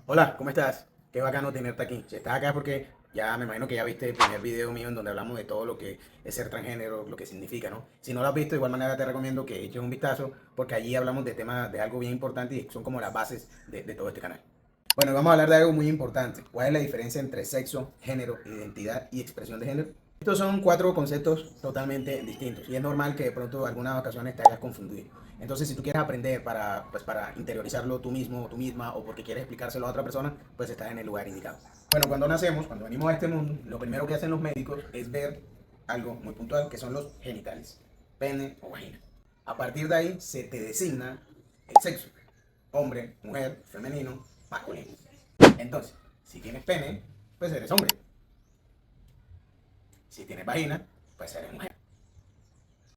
Hola, ¿cómo estás? Qué bacano tenerte aquí. Si estás acá porque ya me imagino que ya viste el primer video mío en donde hablamos de todo lo que es ser transgénero, lo que significa, ¿no? Si no lo has visto, de igual manera te recomiendo que eches un vistazo porque allí hablamos de temas de algo bien importante y son como las bases de todo este canal. Bueno, vamos a hablar de algo muy importante. ¿Cuál es la diferencia entre sexo, género, identidad y expresión de género? Estos son cuatro conceptos totalmente distintos y es normal que de pronto en algunas ocasiones te hagas confundir. Entonces, si tú quieres aprender para interiorizarlo tú mismo o tú misma o porque quieres explicárselo a otra persona, pues estás en el lugar indicado. Bueno, cuando nacemos, cuando venimos a este mundo, lo primero que hacen los médicos es ver algo muy puntual que son los genitales, pene o vagina. A partir de ahí se te designa el sexo, hombre, mujer, femenino, masculino. Entonces, si tienes pene, pues eres hombre. Si tienes vagina, pues eres mujer.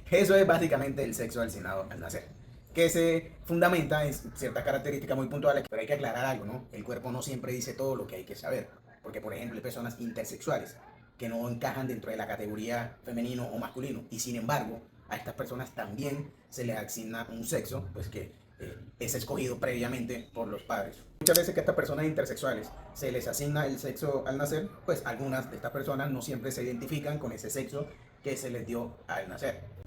Eso es básicamente el sexo asignado al nacer, que se fundamenta en ciertas características muy puntuales, pero hay que aclarar algo, ¿no? El cuerpo no siempre dice todo lo que hay que saber, porque por ejemplo hay personas intersexuales que no encajan dentro de la categoría femenino o masculino, y sin embargo a estas personas también se les asigna un sexo, pues que es escogido previamente por los padres. Muchas veces que a estas personas intersexuales se les asigna el sexo al nacer, pues algunas de estas personas no siempre se identifican con ese sexo que se les dio al nacer.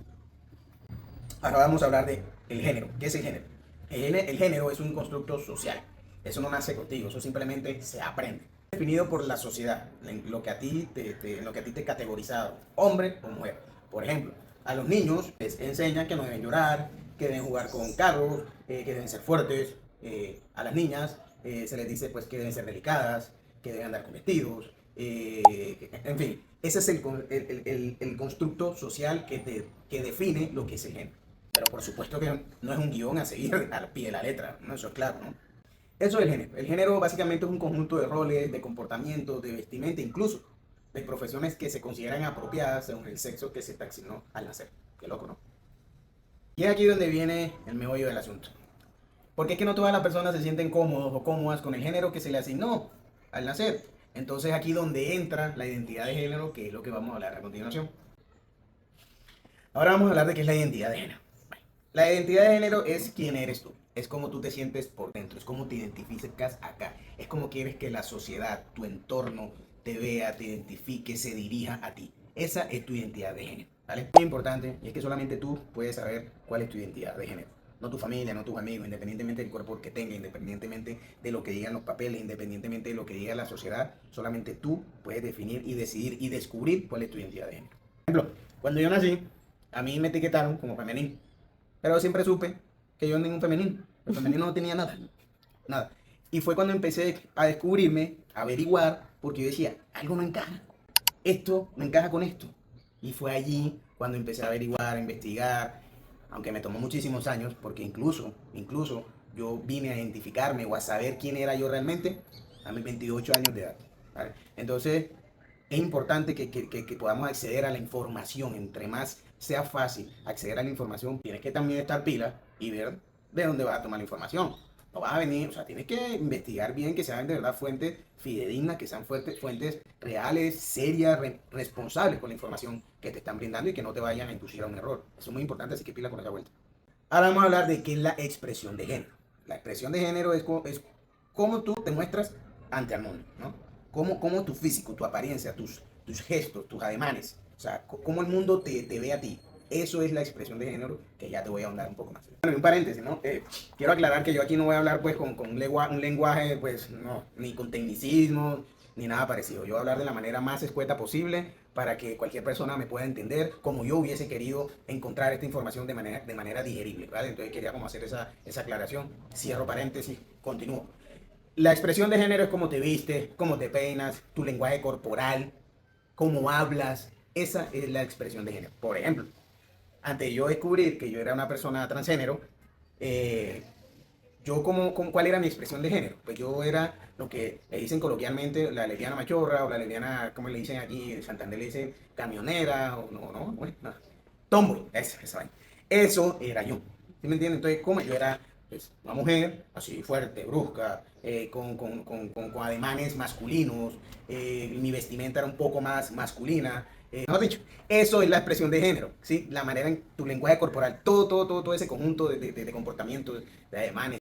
Ahora vamos a hablar de el género. ¿Qué es el género? El género es un constructo social. Eso no nace contigo, eso simplemente se aprende. Definido por la sociedad, en lo que a ti te categorizado, hombre o mujer. Por ejemplo, a los niños les enseñan que no deben llorar, que deben jugar con carros, que deben ser fuertes. A las niñas se les dice pues que deben ser delicadas, que deben andar con vestidos. En fin, ese es el constructo social que define lo que es el género. Pero por supuesto que no es un guión a seguir al pie de la letra, ¿no? Eso es claro, ¿no? Eso es el género. El género básicamente es un conjunto de roles, de comportamientos, de vestimenta, incluso de profesiones que se consideran apropiadas según el sexo que se te asignó al nacer. Qué loco, ¿no? Y es aquí donde viene el meollo del asunto. Porque es que no todas las personas se sienten cómodos o cómodas con el género que se le asignó al nacer. Entonces aquí donde entra la identidad de género, que es lo que vamos a hablar a continuación. Ahora vamos a hablar de qué es la identidad de género. La identidad de género es quién eres tú, es cómo tú te sientes por dentro, es cómo te identificas acá, es cómo quieres que la sociedad, tu entorno, te vea, te identifique, se dirija a ti. Esa es tu identidad de género, ¿vale? Muy importante, y es que solamente tú puedes saber cuál es tu identidad de género. No tu familia, no tus amigos, independientemente del cuerpo que tenga, independientemente de lo que digan los papeles, independientemente de lo que diga la sociedad, solamente tú puedes definir y decidir y descubrir cuál es tu identidad de género. Por ejemplo, cuando yo nací, a mí me etiquetaron como femenino. Pero siempre supe que yo ningún femenino. El femenino no tenía nada. Nada. Y fue cuando empecé a descubrirme, a averiguar, porque yo decía, algo no encaja. Esto no encaja con esto. Y fue allí cuando empecé a averiguar, a investigar, aunque me tomó muchísimos años, porque incluso yo vine a identificarme o a saber quién era yo realmente a mis 28 años de edad. ¿Vale? Entonces, es importante que podamos acceder a la información. Entre más sea fácil acceder a la información, tienes que también estar pila y ver de dónde vas a tomar la información. No vas a venir, o sea, tienes que investigar bien, que sean de verdad fuentes fidedignas, que sean fuentes reales, serias, responsables con la información que te están brindando y que no te vayan a inducir a un error. Eso es muy importante, así que pila con esa vuelta. Ahora vamos a hablar de qué es la expresión de género. La expresión de género es cómo tú te muestras ante el mundo, ¿no? Cómo tu físico, tu apariencia, tus gestos, tus ademanes, o sea, cómo el mundo te ve a ti. Eso es la expresión de género que ya te voy a ahondar un poco más. Bueno, un paréntesis, ¿no? Quiero aclarar que yo aquí no voy a hablar pues con un lenguaje, pues no, ni con tecnicismos, ni nada parecido. Yo voy a hablar de la manera más escueta posible para que cualquier persona me pueda entender como yo hubiese querido encontrar esta información de manera digerible, ¿vale? Entonces quería como hacer esa aclaración. Cierro paréntesis, continúo. La expresión de género es cómo te vistes, cómo te peinas, tu lenguaje corporal, cómo hablas. Esa es la expresión de género. Por ejemplo, antes de yo descubrir que yo era una persona transgénero, eh, ¿cuál era mi expresión de género? Pues yo era lo que le dicen coloquialmente la lesbiana machorra o la lesbiana, como le dicen aquí en Santander, le dicen camionera o no, bueno, no. Tomboy, esa vaina. Eso era yo. ¿Sí me entienden? Entonces, como yo era pues, una mujer así fuerte, brusca, con ademanes masculinos, mi vestimenta era un poco más masculina. Mejor dicho, eso es la expresión de género, ¿sí? La manera en tu lenguaje corporal, todo ese conjunto de comportamientos, de ademanes.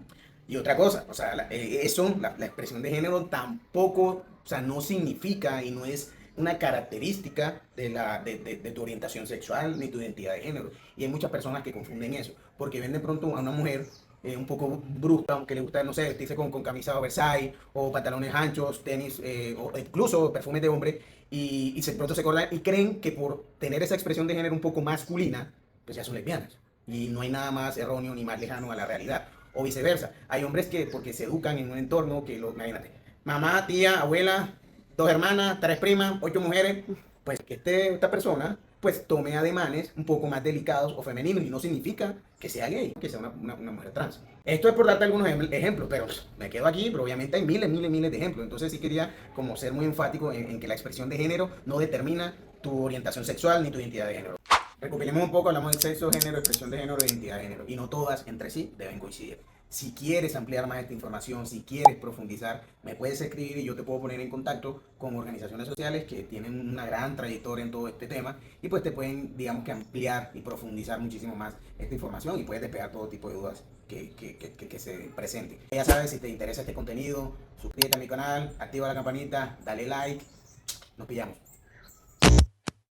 Y otra cosa, o sea, la expresión de género tampoco, o sea, no significa y no es una característica de tu orientación sexual ni tu identidad de género. Y hay muchas personas que confunden eso, porque ven de pronto a una mujer un poco brusca, aunque le gusta, no sé, vestirse con camisa oversize o pantalones anchos, tenis o incluso perfumes de hombre, y pronto se acordan y creen que por tener esa expresión de género un poco masculina, pues ya son lesbianas. Y no hay nada más erróneo ni más lejano a la realidad. O viceversa. Hay hombres que, porque se educan en un entorno que, imagínate, mamá, tía, abuela, 2 hermanas, 3 primas, 8 mujeres, pues que esta persona pues tome ademanes un poco más delicados o femeninos y no significa que sea gay, que sea una mujer trans. Esto es por darte algunos ejemplos, pero me quedo aquí, pero obviamente hay miles, miles, miles de ejemplos. Entonces sí quería como ser muy enfático en que la expresión de género no determina tu orientación sexual ni tu identidad de género. Recopilemos un poco, hablamos de sexo, género, expresión de género e identidad de género. Y no todas entre sí deben coincidir. Si quieres ampliar más esta información, si quieres profundizar, me puedes escribir y yo te puedo poner en contacto con organizaciones sociales que tienen una gran trayectoria en todo este tema y pues te pueden, digamos que ampliar y profundizar muchísimo más esta información y puedes despejar todo tipo de dudas que se presenten. Ya sabes, si te interesa este contenido, suscríbete a mi canal, activa la campanita, dale like, nos pillamos.